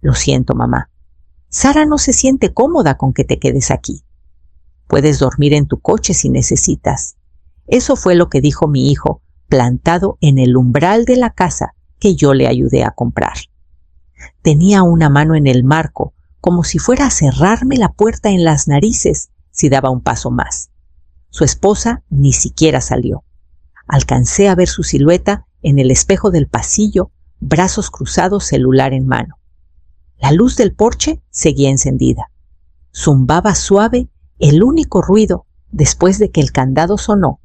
Lo siento, mamá. Sara no se siente cómoda con que te quedes aquí. Puedes dormir en tu coche si necesitas. Eso fue lo que dijo mi hijo, plantado en el umbral de la casa que yo le ayudé a comprar. Tenía una mano en el marco, como si fuera a cerrarme la puerta en las narices si daba un paso más. Su esposa ni siquiera salió. Alcancé a ver su silueta en el espejo del pasillo, brazos cruzados, celular en mano. La luz del porche seguía encendida. Zumbaba suave el único ruido después de que el candado sonó.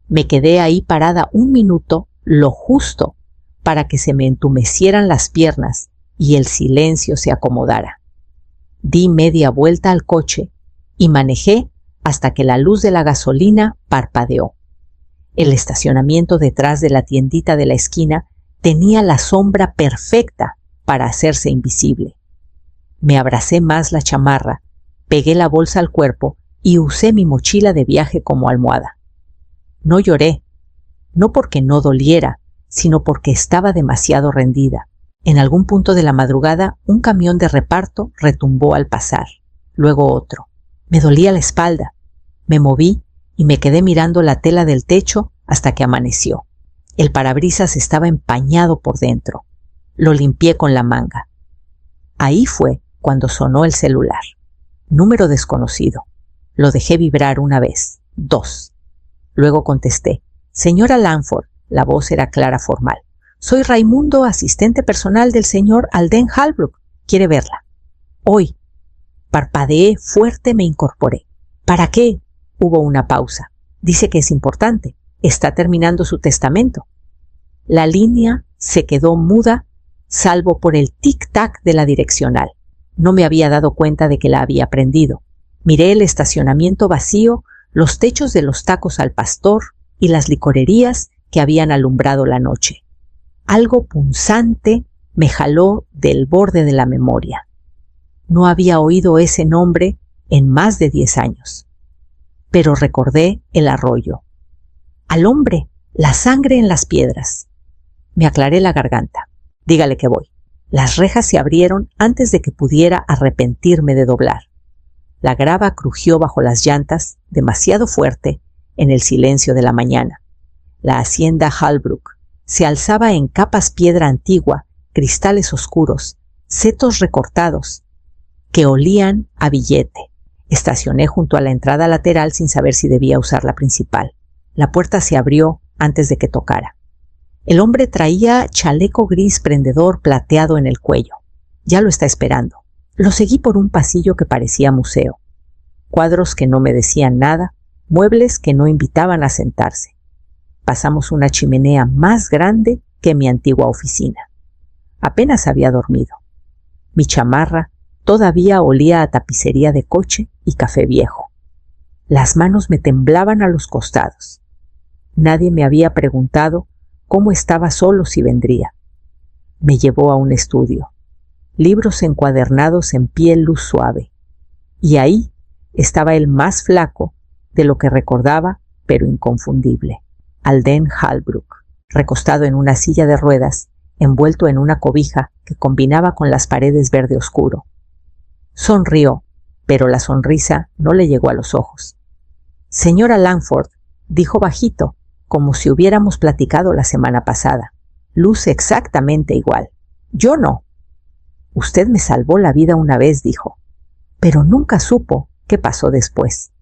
Me quedé ahí parada un minuto, lo justo para que se me entumecieran las piernas y el silencio se acomodara. Di media vuelta al coche y manejé hasta que la luz de la gasolina parpadeó. El estacionamiento detrás de la tiendita de la esquina tenía la sombra perfecta para hacerse invisible. Me abracé más la chamarra, pegué la bolsa al cuerpo y usé mi mochila de viaje como almohada. No lloré, no porque no doliera, sino porque estaba demasiado rendida. En algún punto de la madrugada, un camión de reparto retumbó al pasar, luego otro. Me dolía la espalda. Me moví y me quedé mirando la tela del techo hasta que amaneció. El parabrisas estaba empañado por dentro. Lo limpié con la manga. Ahí fue cuando sonó el celular. Número desconocido. Lo dejé vibrar una vez, 2. Luego contesté. Señora Langford, la voz era clara, formal. Soy Raimundo, asistente personal del señor Alden Holbrook. ¿Quiere verla? Hoy. Parpadeé fuerte, me incorporé. ¿Para qué? Hubo una pausa. Dice que es importante. Está terminando su testamento. La línea se quedó muda, salvo por el tic-tac de la direccional. No me había dado cuenta de que la había prendido. Miré el estacionamiento vacío, los techos de los tacos al pastor y las licorerías que habían alumbrado la noche. Algo punzante me jaló del borde de la memoria. No había oído ese nombre en más de 10 años. Pero recordé el arroyo. Al hombre, la sangre en las piedras. Me aclaré la garganta. Dígale que voy. Las rejas se abrieron antes de que pudiera arrepentirme de doblar. La grava crujió bajo las llantas, demasiado fuerte, en el silencio de la mañana. La hacienda Holbrook se alzaba en capas piedra antigua, cristales oscuros, setos recortados, que olían a billete. Estacioné junto a la entrada lateral sin saber si debía usar la principal. La puerta se abrió antes de que tocara. El hombre traía chaleco gris prendedor plateado en el cuello. Ya lo está esperando. Lo seguí por un pasillo que parecía museo. Cuadros que no me decían nada, muebles que no invitaban a sentarse. Pasamos una chimenea más grande que mi antigua oficina. Apenas había dormido. Mi chamarra todavía olía a tapicería de coche y café viejo. Las manos me temblaban a los costados. Nadie me había preguntado cómo estaba solo si vendría. Me llevó a un estudio. Libros encuadernados en piel luz suave. Y ahí estaba el más flaco de lo que recordaba, pero inconfundible. Alden Holbrook, recostado en una silla de ruedas, envuelto en una cobija que combinaba con las paredes verde oscuro. Sonrió, pero la sonrisa no le llegó a los ojos. Señora Langford, dijo bajito, como si hubiéramos platicado la semana pasada. Luce exactamente igual. Yo no. Usted me salvó la vida una vez, dijo, pero nunca supo qué pasó después.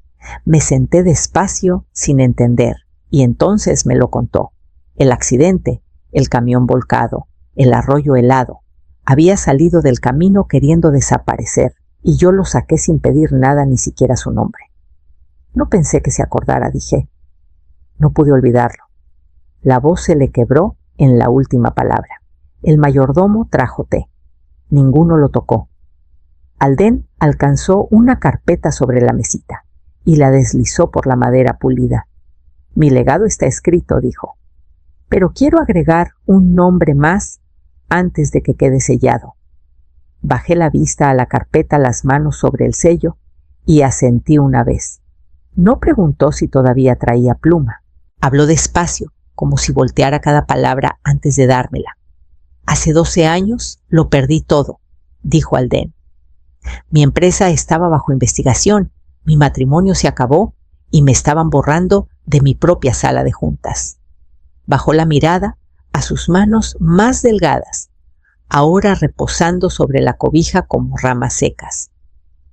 Me senté despacio, sin entender, y entonces me lo contó. El accidente, el camión volcado, el arroyo helado. Había salido del camino queriendo desaparecer, y yo lo saqué sin pedir nada, ni siquiera su nombre. No pensé que se acordara, dije. No pude olvidarlo. La voz se le quebró en la última palabra. El mayordomo trajo té. Ninguno lo tocó. Alden alcanzó una carpeta sobre la mesita y la deslizó por la madera pulida. Mi legado está escrito, dijo. Pero quiero agregar un nombre más antes de que quede sellado. Bajé la vista a la carpeta, las manos sobre el sello, y asentí una vez. No preguntó si todavía traía pluma. Habló despacio, como si volteara cada palabra antes de dármela. Hace 12 años lo perdí todo. dijo Alden. Mi empresa estaba bajo investigación, mi matrimonio se acabó y me estaban borrando de mi propia sala de juntas. Bajó la mirada a sus manos más delgadas, ahora reposando sobre la cobija como ramas secas.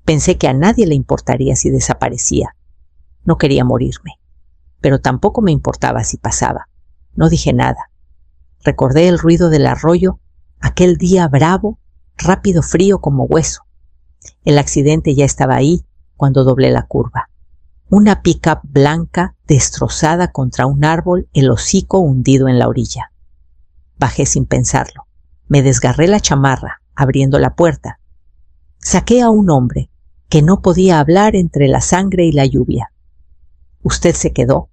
Pensé que a nadie le importaría si desaparecía. No quería morirme, pero tampoco me importaba si pasaba. No dije nada. Recordé el ruido del arroyo, aquel día bravo, rápido, frío como hueso. El accidente ya estaba ahí cuando doblé la curva. Una pick-up blanca destrozada contra un árbol, el hocico hundido en la orilla. Bajé sin pensarlo. Me desgarré la chamarra, abriendo la puerta. Saqué a un hombre que no podía hablar entre la sangre y la lluvia. «Usted se quedó»,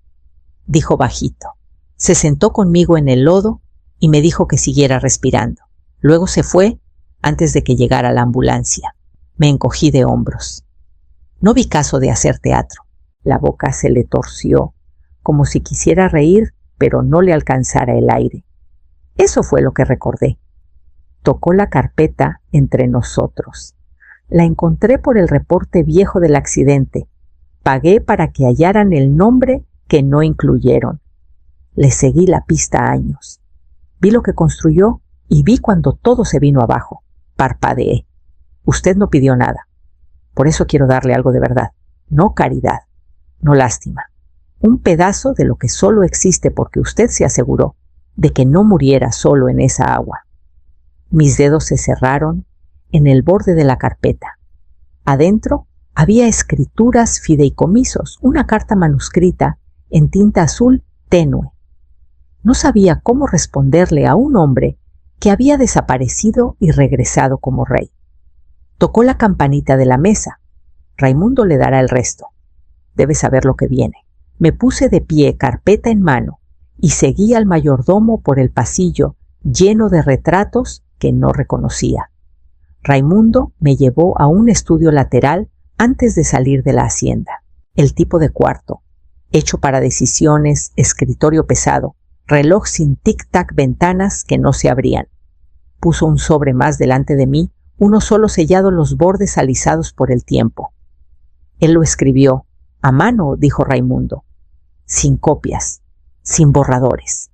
dijo bajito. Se sentó conmigo en el lodo y me dijo que siguiera respirando. Luego se fue antes de que llegara la ambulancia. Me encogí de hombros. No vi caso de hacer teatro. La boca se le torció, como si quisiera reír, pero no le alcanzara el aire. Eso fue lo que recordé. Tocó la carpeta entre nosotros. La encontré por el reporte viejo del accidente. Pagué para que hallaran el nombre que no incluyeron. Le seguí la pista años. Vi lo que construyó y vi cuando todo se vino abajo. Parpadeé. Usted no pidió nada. Por eso quiero darle algo de verdad. No caridad. No lástima. Un pedazo de lo que solo existe porque usted se aseguró de que no muriera solo en esa agua. Mis dedos se cerraron en el borde de la carpeta. Adentro había escrituras fideicomisos, una carta manuscrita en tinta azul tenue. No sabía cómo responderle a un hombre que había desaparecido y regresado como rey. Tocó la campanita de la mesa. Raimundo le dará el resto. Debe saber lo que viene. Me puse de pie, carpeta en mano, y seguí al mayordomo por el pasillo lleno de retratos que no reconocía. Raimundo me llevó a un estudio lateral antes de salir de la hacienda. El tipo de cuarto, hecho para decisiones, escritorio pesado, reloj sin tic-tac, ventanas que no se abrían. Puso un sobre más delante de mí, uno solo sellado, los bordes alisados por el tiempo. Él lo escribió, a mano, dijo Raimundo, sin copias, sin borradores.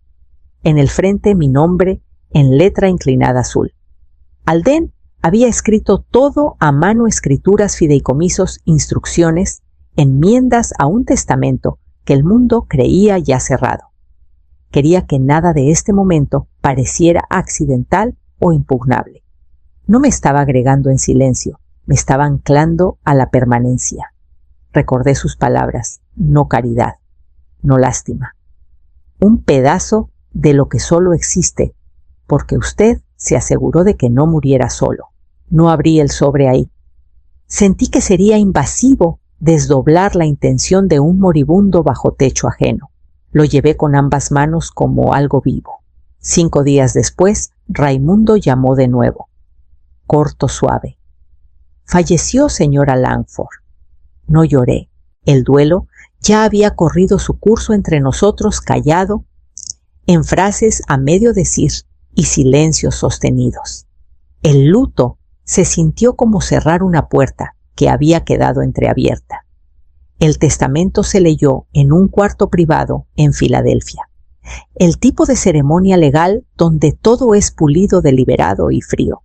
En el frente mi nombre en letra inclinada azul. Alden había escrito todo a mano, escrituras, fideicomisos, instrucciones, enmiendas a un testamento que el mundo creía ya cerrado. Quería que nada de este momento pareciera accidental o impugnable. No me estaba agregando en silencio, me estaba anclando a la permanencia. Recordé sus palabras, no caridad, no lástima. Un pedazo de lo que solo existe, porque usted se aseguró de que no muriera solo. No abrí el sobre ahí. Sentí que sería invasivo desdoblar la intención de un moribundo bajo techo ajeno. Lo llevé con ambas manos como algo vivo. 5 días después, Raimundo llamó de nuevo. Corto, suave. Falleció señora Langford. No lloré. El duelo ya había corrido su curso entre nosotros, callado, en frases a medio decir y silencios sostenidos. El luto se sintió como cerrar una puerta que había quedado entreabierta. El testamento se leyó en un cuarto privado en Filadelfia. El tipo de ceremonia legal donde todo es pulido, deliberado y frío.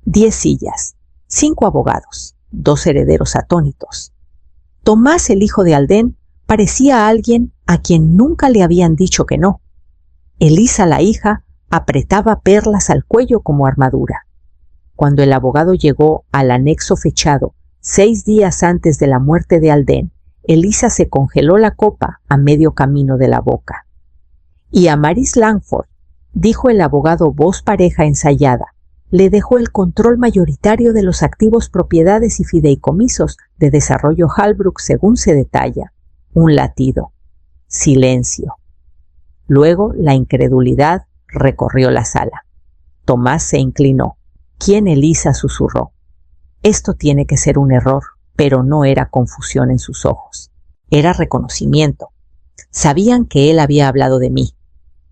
10 sillas, 5 abogados, 2 herederos atónitos. Tomás, el hijo de Alden, parecía a alguien a quien nunca le habían dicho que no. Elisa, la hija, apretaba perlas al cuello como armadura. Cuando el abogado llegó al anexo fechado 6 días antes de la muerte de Alden, Elisa se congeló la copa a medio camino de la boca. Y a Maris Langford, dijo el abogado voz pareja ensayada, le dejó el control mayoritario de los activos, propiedades y fideicomisos de Desarrollo Halbrook según se detalla. Un latido. Silencio. Luego la incredulidad recorrió la sala. Tomás se inclinó. ¿Quién? Elisa susurró. Esto tiene que ser un error, pero no era confusión en sus ojos. Era reconocimiento. Sabían que él había hablado de mí.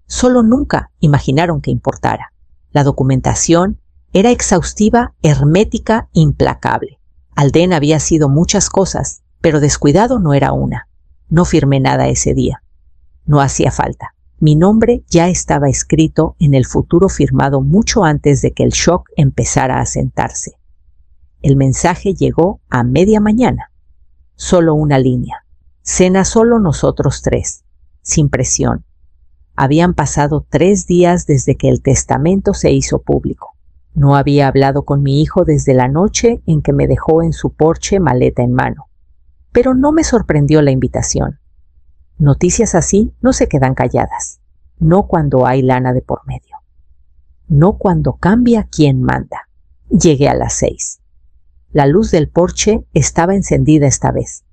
Solo nunca imaginaron que importara. La documentación Era exhaustiva, hermética, implacable. Alden había sido muchas cosas, pero descuidado no era una. No firmé nada ese día. No hacía falta. Mi nombre ya estaba escrito en el futuro firmado mucho antes de que el shock empezara a sentarse. El mensaje llegó a media mañana. Solo una línea. Cena solo nosotros tres, sin presión. Habían pasado 3 días desde que el testamento se hizo público. No había hablado con mi hijo desde la noche en que me dejó en su porche maleta en mano. Pero no me sorprendió la invitación. Noticias así no se quedan calladas. No cuando hay lana de por medio. No cuando cambia quien manda. Llegué a las 6. La luz del porche estaba encendida esta vez.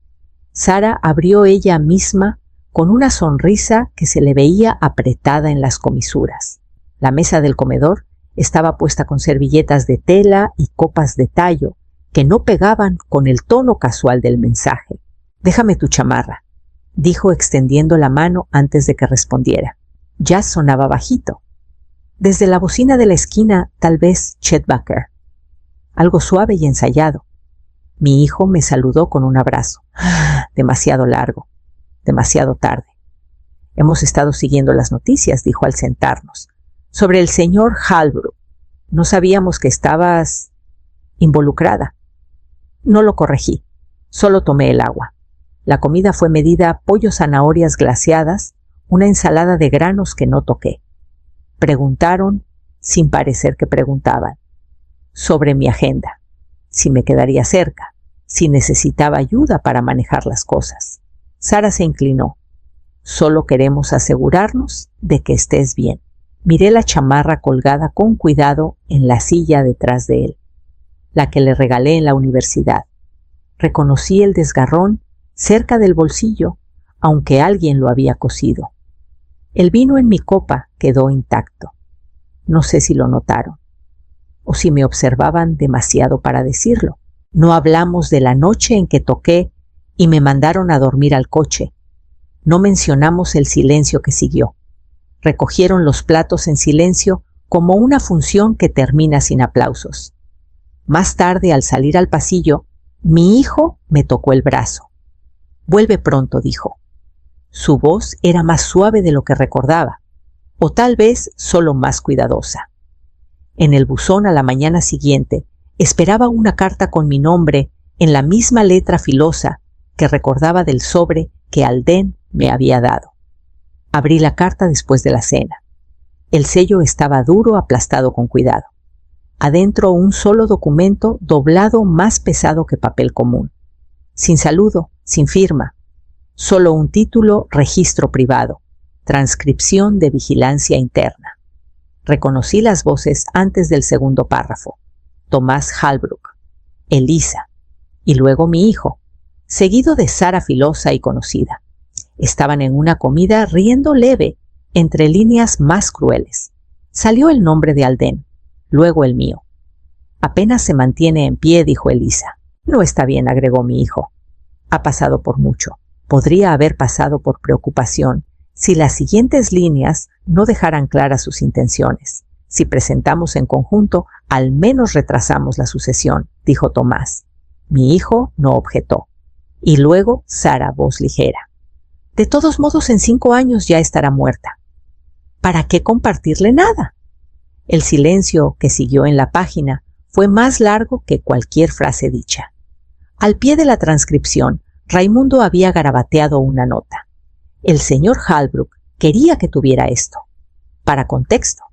Sara abrió ella misma con una sonrisa que se le veía apretada en las comisuras. La mesa del comedor estaba puesta con servilletas de tela y copas de tallo que no pegaban con el tono casual del mensaje. «Déjame tu chamarra», dijo extendiendo la mano antes de que respondiera. Ya sonaba bajito. Desde la bocina de la esquina, tal vez Chet Baker. Algo suave y ensayado. Mi hijo me saludó con un abrazo. Demasiado largo. Demasiado tarde. Hemos estado siguiendo las noticias, dijo al sentarnos. Sobre el señor Holbrook. No sabíamos que estabas involucrada. No lo corregí. Solo tomé el agua. La comida fue medida pollo, zanahorias glaseadas, una ensalada de granos que no toqué. Preguntaron, sin parecer que preguntaban, sobre mi agenda, si me quedaría cerca, si necesitaba ayuda para manejar las cosas. Sara se inclinó. Solo queremos asegurarnos de que estés bien. Miré la chamarra colgada con cuidado en la silla detrás de él, la que le regalé en la universidad. Reconocí el desgarrón cerca del bolsillo, aunque alguien lo había cosido. El vino en mi copa quedó intacto. No sé si lo notaron, o si me observaban demasiado para decirlo. No hablamos de la noche en que toqué y me mandaron a dormir al coche. No mencionamos el silencio que siguió. Recogieron los platos en silencio como una función que termina sin aplausos. Más tarde, al salir al pasillo, mi hijo me tocó el brazo. «Vuelve pronto», dijo. Su voz era más suave de lo que recordaba, o tal vez solo más cuidadosa. En el buzón a la mañana siguiente esperaba una carta con mi nombre en la misma letra filosa que recordaba del sobre que Alden me había dado. Abrí la carta después de la cena. El sello estaba duro, aplastado con cuidado. Adentro un solo documento doblado más pesado que papel común. Sin saludo, sin firma. Solo un título: registro privado. Transcripción de vigilancia interna. Reconocí las voces antes del segundo párrafo. Tomás Holbrook, Elisa, y luego mi hijo, seguido de Sara filosa y conocida. Estaban en una comida riendo leve, entre líneas más crueles. Salió el nombre de Alden, luego el mío. «Apenas se mantiene en pie», dijo Elisa. «No está bien», agregó mi hijo. «Ha pasado por mucho. Podría haber pasado por preocupación si las siguientes líneas no dejaran claras sus intenciones. Si presentamos en conjunto, al menos retrasamos la sucesión», dijo Tomás. Mi hijo no objetó. Y luego Sara, voz ligera. «De todos modos, en 5 años ya estará muerta. ¿Para qué compartirle nada?» El silencio que siguió en la página fue más largo que cualquier frase dicha. Al pie de la transcripción, Raimundo había garabateado una nota. El señor Holbrook quería que tuviera esto. Para contexto,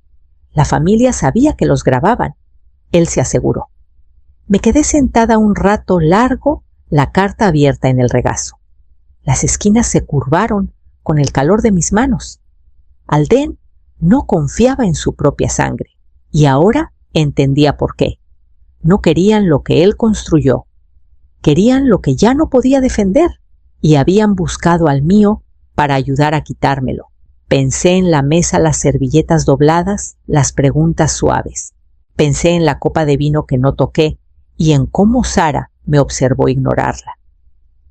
la familia sabía que los grababan. Él se aseguró. Me quedé sentada un rato largo, la carta abierta en el regazo. Las esquinas se curvaron con el calor de mis manos. Alden no confiaba en su propia sangre, y ahora entendía por qué. No querían lo que él construyó. Querían lo que ya no podía defender, y habían buscado al mío para ayudar a quitármelo. Pensé en la mesa, las servilletas dobladas, las preguntas suaves. Pensé en la copa de vino que no toqué y en cómo Sara me observó ignorarla.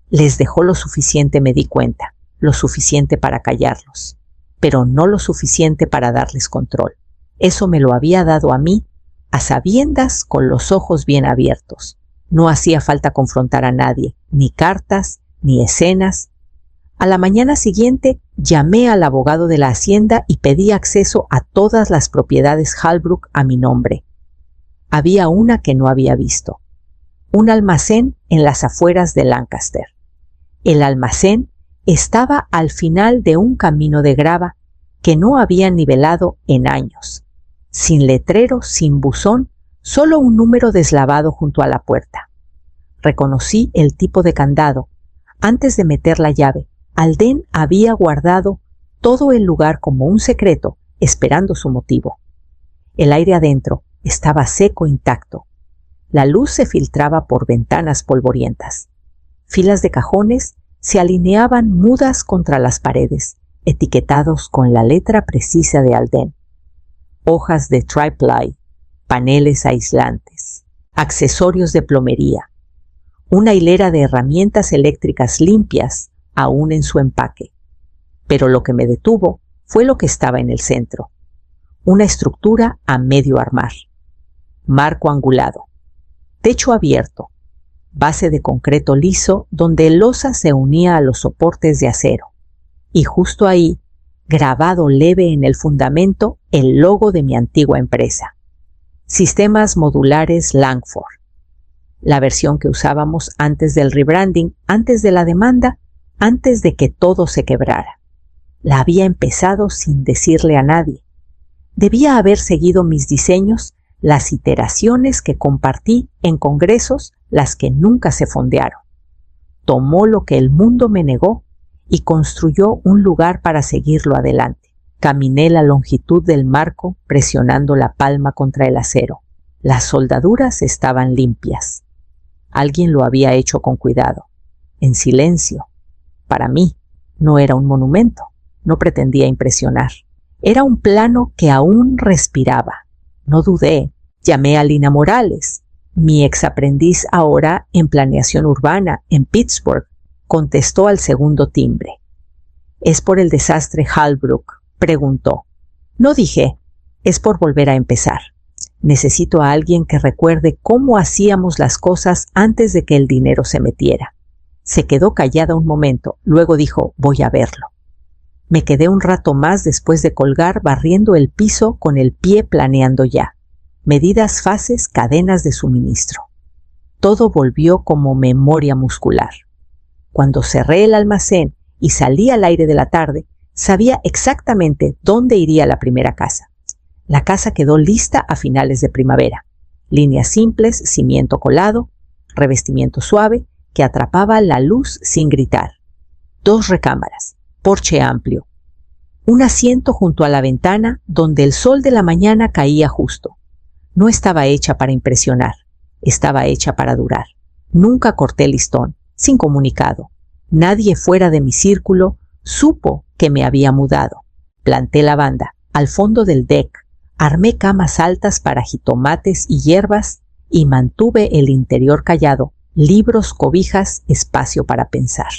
Les dejó lo suficiente, me di cuenta, lo suficiente para callarlos, pero no lo suficiente para darles control. Eso me lo había dado a mí a sabiendas, con los ojos bien abiertos. No hacía falta confrontar a nadie, ni cartas, ni escenas. A la mañana siguiente llamé al abogado de la hacienda y pedí acceso a todas las propiedades Halbrook a mi nombre. Había una que no había visto: un almacén en las afueras de Lancaster. El almacén estaba al final de un camino de grava que no habían nivelado en años, sin letrero, sin buzón, solo un número deslavado junto a la puerta. Reconocí el tipo de candado. Antes de meter la llave, Alden había guardado todo el lugar como un secreto, esperando su motivo. El aire adentro estaba seco, intacto. La luz se filtraba por ventanas polvorientas. Filas de cajones se alineaban mudas contra las paredes, etiquetados con la letra precisa de Alden. Hojas de tri-ply, paneles aislantes, accesorios de plomería, una hilera de herramientas eléctricas limpias aún en su empaque. Pero lo que me detuvo fue lo que estaba en el centro: una estructura a medio armar. Marco angulado, techo abierto, base de concreto liso donde el losa se unía a los soportes de acero, y justo ahí, grabado leve en el fundamento, el logo de mi antigua empresa: Sistemas Modulares Langford. La versión que usábamos antes del rebranding, antes de la demanda, antes de que todo se quebrara. La había empezado sin decirle a nadie. Debía haber seguido mis diseños, las iteraciones que compartí en congresos, las que nunca se fondearon. Tomó lo que el mundo me negó y construyó un lugar para seguirlo adelante. Caminé la longitud del marco presionando la palma contra el acero. Las soldaduras estaban limpias. Alguien lo había hecho con cuidado, en silencio. Para mí, no era un monumento, no pretendía impresionar. Era un plano que aún respiraba. No dudé, llamé a Lina Morales, mi exaprendiz ahora en planeación urbana en Pittsburgh. Contestó al segundo timbre. ¿Es por el desastre Halbrook?, preguntó. No dije, es por volver a empezar. Necesito a alguien que recuerde cómo hacíamos las cosas antes de que el dinero se metiera. Se quedó callada un momento, luego dijo, voy a verlo. Me quedé un rato más después de colgar, barriendo el piso con el pie, planeando ya. Medidas, fases, cadenas de suministro. Todo volvió como memoria muscular. Cuando cerré el almacén y salí al aire de la tarde, sabía exactamente dónde iría la primera casa. La casa quedó lista a finales de primavera. Líneas simples, cimiento colado, revestimiento suave que atrapaba la luz sin gritar. 2 recámaras, porche amplio. Un asiento junto a la ventana donde el sol de la mañana caía justo. No estaba hecha para impresionar, estaba hecha para durar. Nunca corté listón, sin comunicado. Nadie fuera de mi círculo supo que me había mudado. Planté lavanda al fondo del deck, armé camas altas para jitomates y hierbas y mantuve el interior callado, libros, cobijas, espacio para pensar.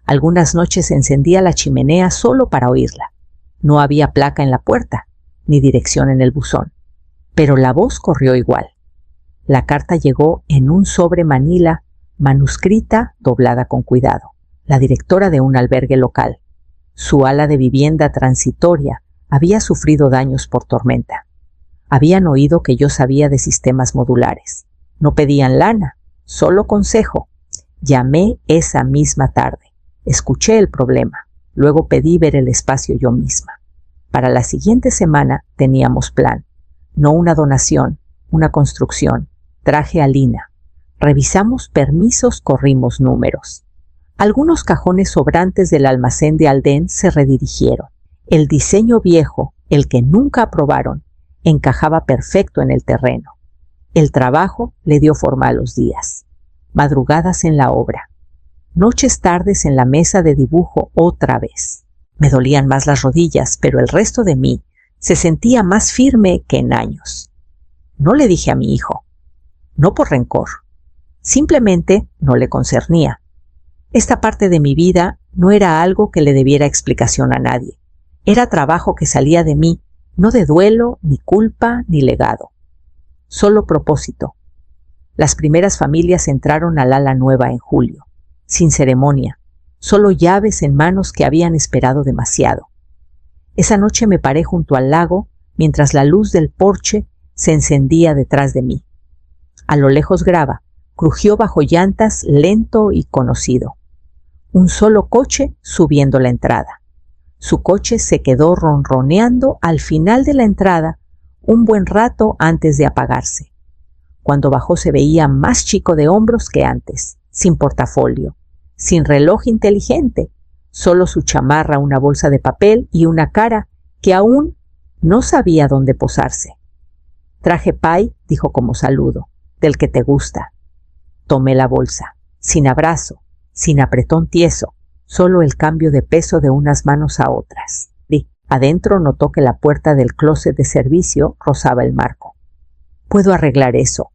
Algunas noches encendía la chimenea solo para oírla. No había placa en la puerta, ni dirección en el buzón, pero la voz corrió igual. La carta llegó en un sobre manila, manuscrita, doblada con cuidado. La directora de un albergue local. Su ala de vivienda transitoria había sufrido daños por tormenta. Habían oído que yo sabía de sistemas modulares. No pedían lana, solo consejo. Llamé esa misma tarde. Escuché el problema. Luego pedí ver el espacio yo misma. Para la siguiente semana teníamos plan. No una donación, una construcción. Traje a Lina. Revisamos permisos, corrimos números. Algunos cajones sobrantes del almacén de Alden se redirigieron. El diseño viejo, el que nunca aprobaron, encajaba perfecto en el terreno. El trabajo le dio forma a los días. Madrugadas en la obra. Noches tardes en la mesa de dibujo otra vez. Me dolían más las rodillas, pero el resto de mí se sentía más firme que en años. No le dije a mi hijo. No por rencor. Simplemente no le concernía. Esta parte de mi vida no era algo que le debiera explicación a nadie. Era trabajo que salía de mí, no de duelo, ni culpa, ni legado. solo propósito. Las primeras familias entraron al ala nueva en julio, sin ceremonia, solo llaves en manos que habían esperado demasiado. Esa noche me paré junto al lago mientras la luz del porche se encendía detrás de mí. A lo lejos grava, crujió bajo llantas lento y conocido. Un solo coche subiendo la entrada. Su coche se quedó ronroneando al final de la entrada un buen rato antes de apagarse. Cuando bajó se veía más chico de hombros que antes, sin portafolio, sin reloj inteligente, solo su chamarra, una bolsa de papel y una cara que aún no sabía dónde posarse. Traje pay, dijo como saludo, del que te gusta. Tomé la bolsa, sin abrazo, sin apretón tieso, solo el cambio de peso de unas manos a otras. Adentro notó que la puerta del closet de servicio rozaba el marco. «Puedo arreglar eso»,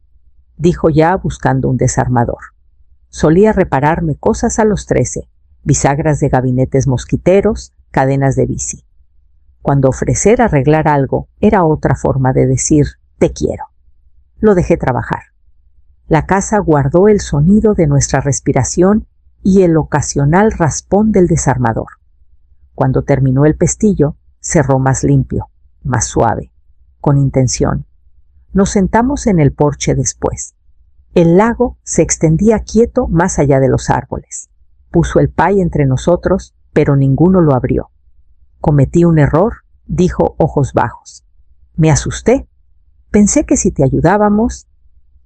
dijo ya buscando un desarmador. Solía repararme cosas a los 13, bisagras de gabinetes mosquiteros, cadenas de bici. Cuando ofrecer arreglar algo era otra forma de decir «te quiero». Lo dejé trabajar. La casa guardó el sonido de nuestra respiración y el ocasional raspón del desarmador. Cuando terminó el pestillo, cerró más limpio, más suave, con intención. Nos sentamos en el porche después. El lago se extendía quieto más allá de los árboles. Puso el pay entre nosotros, pero ninguno lo abrió. «Cometí un error», dijo ojos bajos. «Me asusté. Pensé que si te ayudábamos,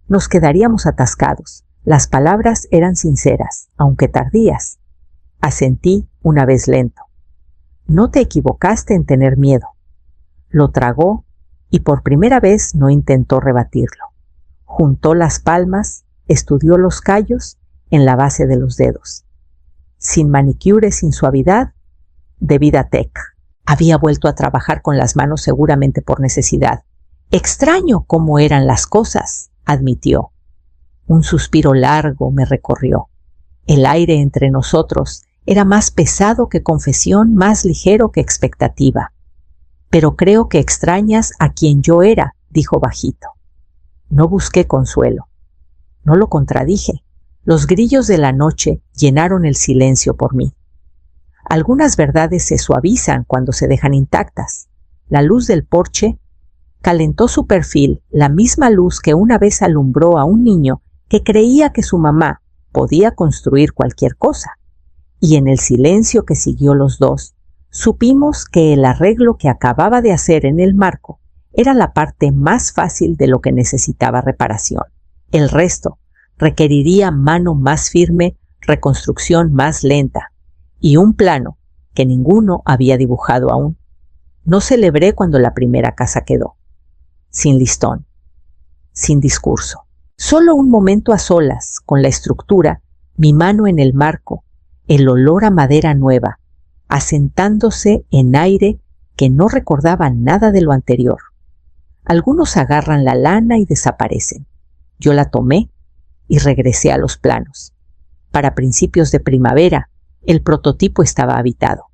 nos quedaríamos atascados». Las palabras eran sinceras, aunque tardías. Asentí una vez lento. «No te equivocaste en tener miedo». Lo tragó y por primera vez no intentó rebatirlo. Juntó las palmas, estudió los callos en la base de los dedos. Sin manicure, sin suavidad, de vida tech. Había vuelto a trabajar con las manos seguramente por necesidad. «Extraño cómo eran las cosas», admitió. Un suspiro largo me recorrió. El aire entre nosotros era más pesado que confesión, más ligero que expectativa. «Pero creo que extrañas a quien yo era», dijo bajito. No busqué consuelo. No lo contradije. Los grillos de la noche llenaron el silencio por mí. Algunas verdades se suavizan cuando se dejan intactas. La luz del porche calentó su perfil, la misma luz que una vez alumbró a un niño que creía que su mamá podía construir cualquier cosa. Y en el silencio que siguió los dos, supimos que el arreglo que acababa de hacer en el marco era la parte más fácil de lo que necesitaba reparación. El resto requeriría mano más firme, reconstrucción más lenta y un plano que ninguno había dibujado aún. No celebré cuando la primera casa quedó. Sin listón, sin discurso. Solo un momento a solas, con la estructura, mi mano en el marco, el olor a madera nueva, asentándose en aire que no recordaba nada de lo anterior. Algunos agarran la lana y desaparecen. Yo la tomé y regresé a los planos. Para principios de primavera, el prototipo estaba habitado.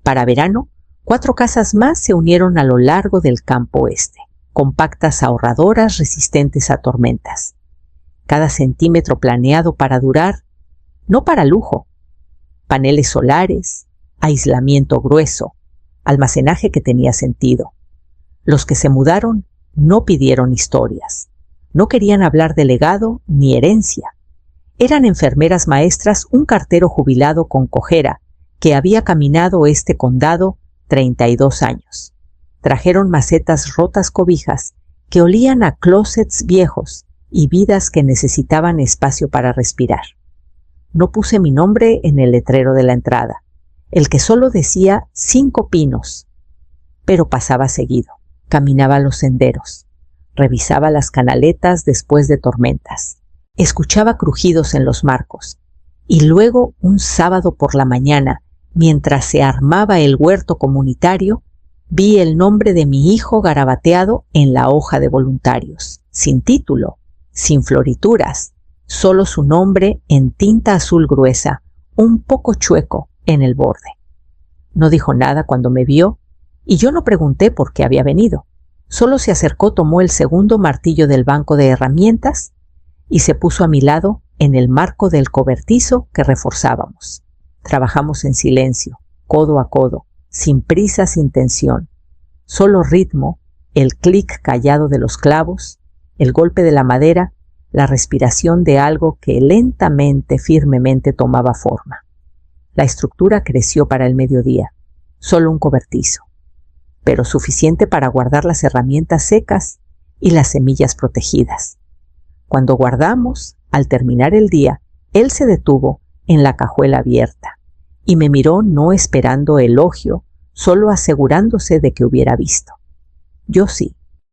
Para verano, 4 casas más se unieron a lo largo del campo este, compactas ahorradoras resistentes a tormentas. Cada centímetro planeado para durar, no para lujo. Paneles solares, aislamiento grueso, almacenaje que tenía sentido. Los que se mudaron no pidieron historias. No querían hablar de legado ni herencia. Eran enfermeras maestras, un cartero jubilado con cojera que había caminado este condado 32 años. Trajeron macetas rotas cobijas que olían a closets viejos y vidas que necesitaban espacio para respirar. No puse mi nombre en el letrero de la entrada, el que solo decía 5 pinos, pero pasaba seguido. Caminaba los senderos, revisaba las canaletas después de tormentas, escuchaba crujidos en los marcos, y luego un sábado por la mañana, mientras se armaba el huerto comunitario, vi el nombre de mi hijo garabateado en la hoja de voluntarios, sin título, sin florituras, solo su nombre en tinta azul gruesa, un poco chueco en el borde. No dijo nada cuando me vio, y yo no pregunté por qué había venido. Solo se acercó, tomó el segundo martillo del banco de herramientas y se puso a mi lado en el marco del cobertizo que reforzábamos. Trabajamos en silencio, codo a codo, sin prisa, sin tensión. Solo ritmo, el clic callado de los clavos, el golpe de la madera, la respiración de algo que lentamente, firmemente tomaba forma. La estructura creció para el mediodía, solo un cobertizo, pero suficiente para guardar las herramientas secas y las semillas protegidas. Cuando guardamos, al terminar el día, él se detuvo en la cajuela abierta y me miró no esperando elogio, solo asegurándose de que hubiera visto. Yo sí,